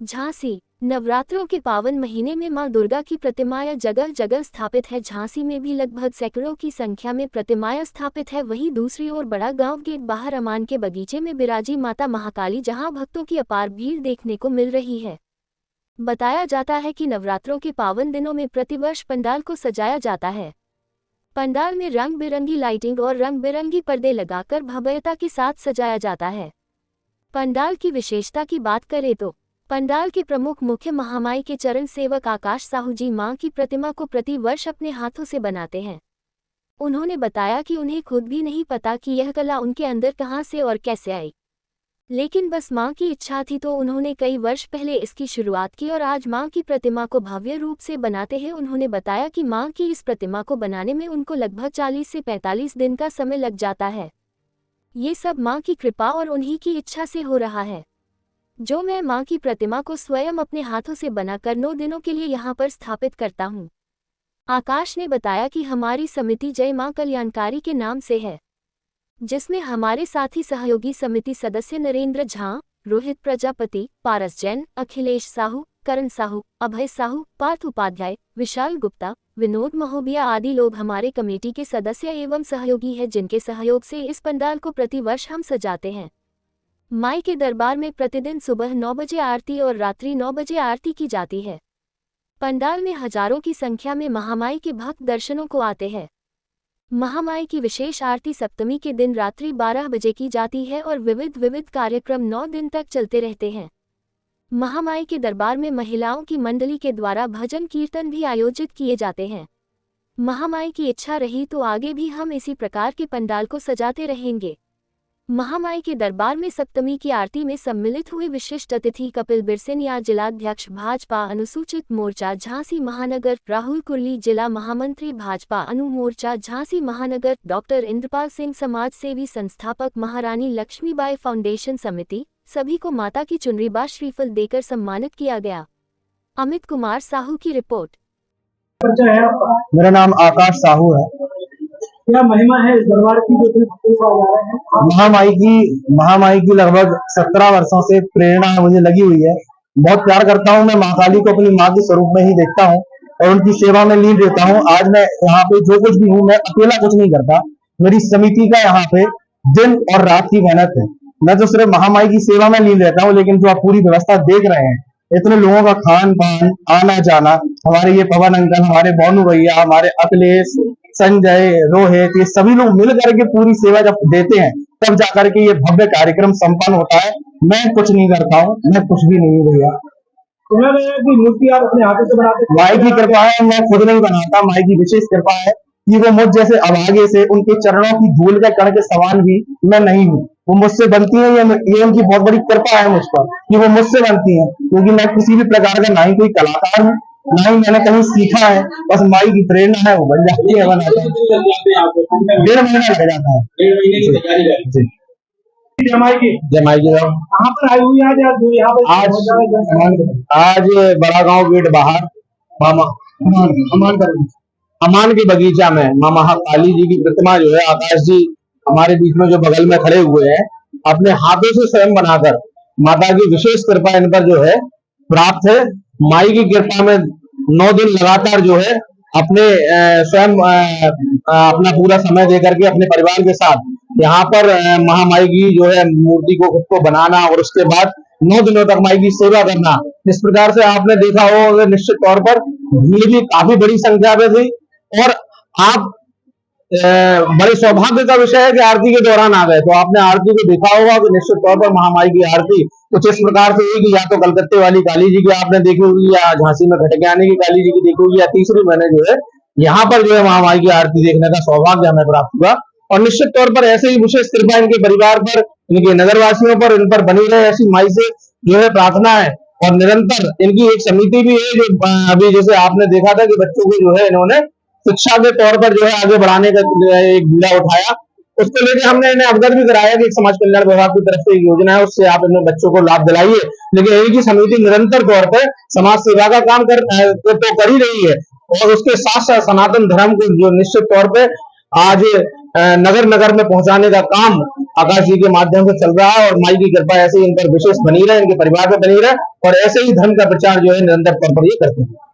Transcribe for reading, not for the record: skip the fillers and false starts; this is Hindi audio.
झांसी नवरात्रों के पावन महीने में मां दुर्गा की प्रतिमाएं जगह जगह स्थापित है। झांसी में भी लगभग सैकड़ों की संख्या में प्रतिमाएं स्थापित है। वहीं दूसरी ओर बड़ा गांव गेट बाहर अमान के बगीचे में बिराजी माता महाकाली, जहां भक्तों की अपार भीड़ देखने को मिल रही है। बताया जाता है कि नवरात्रों के पावन दिनों में प्रतिवर्ष पंडाल को सजाया जाता है। पंडाल में रंग बिरंगी लाइटिंग और रंग बिरंगी पर्दे लगाकर भव्यता के साथ सजाया जाता है। पंडाल की विशेषता की बात करें तो पंडाल के प्रमुख मुख्य महामाई के चरण सेवक आकाश साहू जी मां की प्रतिमा को प्रति वर्ष अपने हाथों से बनाते हैं। उन्होंने बताया कि उन्हें खुद भी नहीं पता कि यह कला उनके अंदर कहां से और कैसे आई, लेकिन बस मां की इच्छा थी तो उन्होंने कई वर्ष पहले इसकी शुरुआत की और आज मां की प्रतिमा को भव्य रूप से बनाते हैं। उन्होंने बताया कि मां की इस प्रतिमा को बनाने में उनको लगभग 40 से 45 दिन का समय लग जाता है। ये सब मां की कृपा और उन्हीं की इच्छा से हो रहा है। जो मैं मां की प्रतिमा को स्वयं अपने हाथों से बनाकर 9 दिनों के लिए यहां पर स्थापित करता हूं। आकाश ने बताया कि हमारी समिति जय मां कल्याणकारी के नाम से है, जिसमें हमारे साथी सहयोगी समिति सदस्य नरेंद्र झा, रोहित प्रजापति, पारस जैन, अखिलेश साहू, करण साहू, अभय साहू, पार्थ उपाध्याय, विशाल गुप्ता, विनोद महोबिया आदि लोग हमारे कमेटी के सदस्य एवं सहयोगी हैं, जिनके सहयोग से इस पंडाल को प्रतिवर्ष हम सजाते हैं। माई के दरबार में प्रतिदिन सुबह 9 बजे आरती और रात्रि 9 बजे आरती की जाती है। पंडाल में हजारों की संख्या में महामाई के भक्त दर्शनों को आते हैं। महामाई की विशेष आरती सप्तमी के दिन रात्रि 12 बजे की जाती है और विविध कार्यक्रम 9 दिन तक चलते रहते हैं। महामाई के दरबार में महिलाओं की मंडली के द्वारा भजन कीर्तन भी आयोजित किए जाते हैं। महामाई की इच्छा रही तो आगे भी हम इसी प्रकार के पंडाल को सजाते रहेंगे। महामाई के दरबार में सप्तमी की आरती में सम्मिलित हुए विशिष्ट अतिथि कपिल बिरसेनिया, जिलाध्यक्ष भाजपा अनुसूचित मोर्चा झांसी महानगर, राहुल कुर्ली, जिला महामंत्री भाजपा अनु मोर्चा झांसी महानगर, डॉक्टर इंद्रपाल सिंह, समाज सेवी संस्थापक महारानी लक्ष्मीबाई फाउंडेशन समिति, सभी को माता की चुनरी बा श्रीफल देकर सम्मानित किया गया। अमित कुमार साहू की रिपोर्ट। मेरा नाम आकाश साहू है। क्या महिमा है इस दरबार की जो महामाई की लगभग 17 वर्षों से प्रेरणा मुझे लगी हुई है। बहुत प्यार करता हूँ। मैं महाकाली को अपनी माँ के स्वरूप में ही देखता हूँ और उनकी सेवा में लीन रहता हूँ। आज मैं यहाँ पे जो कुछ भी हूँ, मैं अकेला कुछ नहीं करता। मेरी समिति का यहाँ पे दिन और रात की मेहनत है। मैं तो सिर्फ महामाई की सेवा में लीन रहता हूँ, लेकिन जो आप पूरी व्यवस्था देख रहे हैं, इतने लोगों का खान पान, आना जाना, हमारे ये पवन अंकल, हमारे बोनू भैया, हमारे अखिलेश, संजय, रोहित, ये सभी लोग मिल करके पूरी सेवा जब देते हैं तब जाकर के ये भव्य कार्यक्रम संपन्न होता है। मैं कुछ नहीं करता हूँ, मैं कुछ भी नहीं भैया। मूर्ति आप अपने हाथों से बनाते हैं? माई की कृपा है, मैं खुद नहीं बनाता। माई की विशेष कृपा है कि वो मुझ जैसे अभागे से उनके चरणों की धूल के कण के समान भी मैं नहीं हूँ। वो मुझसे बनती है, ये उनकी बहुत बड़ी कृपा है मुझ पर कि वो मुझसे बनती है, क्योंकि मैं किसी भी प्रकार का ना ही कोई कलाकार हूँ, ना ही मैंने कहीं सीखा है। बस माई की प्रेरणा है, वो बन जाती है, बनाता है। 1.5 महीना लग जाता है। जय माई की। कहाँ पर आई हुई आज बड़ा गांव गेट बाहर अमान के बगीचा में माँ महाकाली जी की प्रतिमा जो है, आकाश जी हमारे बीच में जो बगल में खड़े हुए हैं, अपने हाथों से स्वयं बनाकर, माता की विशेष कृपा इन पर जो है प्राप्त है। माई की कृपा में 9 दिन लगातार जो है अपने स्वयं अपना पूरा समय देकर के अपने परिवार के साथ यहाँ पर महामाई की जो है मूर्ति को खुद को बनाना और उसके बाद 9 दिनों तक माई की सेवा करना। इस प्रकार से आपने देखा हो, निश्चित तौर पर भीड़ भी काफी बड़ी संख्या में थी और आप बड़े सौभाग्य का विषय है कि आरती के दौरान आ गए, तो आपने आरती को देखा होगा कि निश्चित तौर पर महामाई की आरती कुछ इस प्रकार से कि या तो कलकत्ते वाली काली जी की आपने देखी होगी, या झांसी में खटकियानी की काली जी की देखी होगी, या तीसरी मैंने जो है यहाँ पर जो है महामाई की आरती देखने का सौभाग्य हमें प्राप्त हुआ। और निश्चित तौर पर ऐसे ही विशेष कृपा इनके परिवार पर, इनके नगरवासियों पर, इन पर बनी रहे, ऐसी माई से जो है प्रार्थना है। और निरंतर इनकी एक समिति भी है जो अभी जैसे आपने देखा था कि बच्चों को जो है इन्होंने शिक्षा के तौर पर जो है आगे बढ़ाने का एक बीड़ा उठाया। उसको लेकर हमने इन्हें अवगत भी कराया कि समाज कल्याण विभाग की तरफ से एक योजना है, उससे आप इन बच्चों को लाभ दिलाइए। लेकिन इनकी समिति निरंतर तौर पर समाज सेवा का काम तो कर ही रही है और उसके साथ साथ सनातन धर्म को जो निश्चित तौर पर आज नगर नगर में पहुंचाने का काम आकाश जी के माध्यम से चल रहा है और माई की कृपा ऐसे ही इन पर विशेष बनी रहे, इनके परिवार में बनी रहे और ऐसे ही धर्म का प्रचार जो है निरंतर तौर पर ये करते हैं।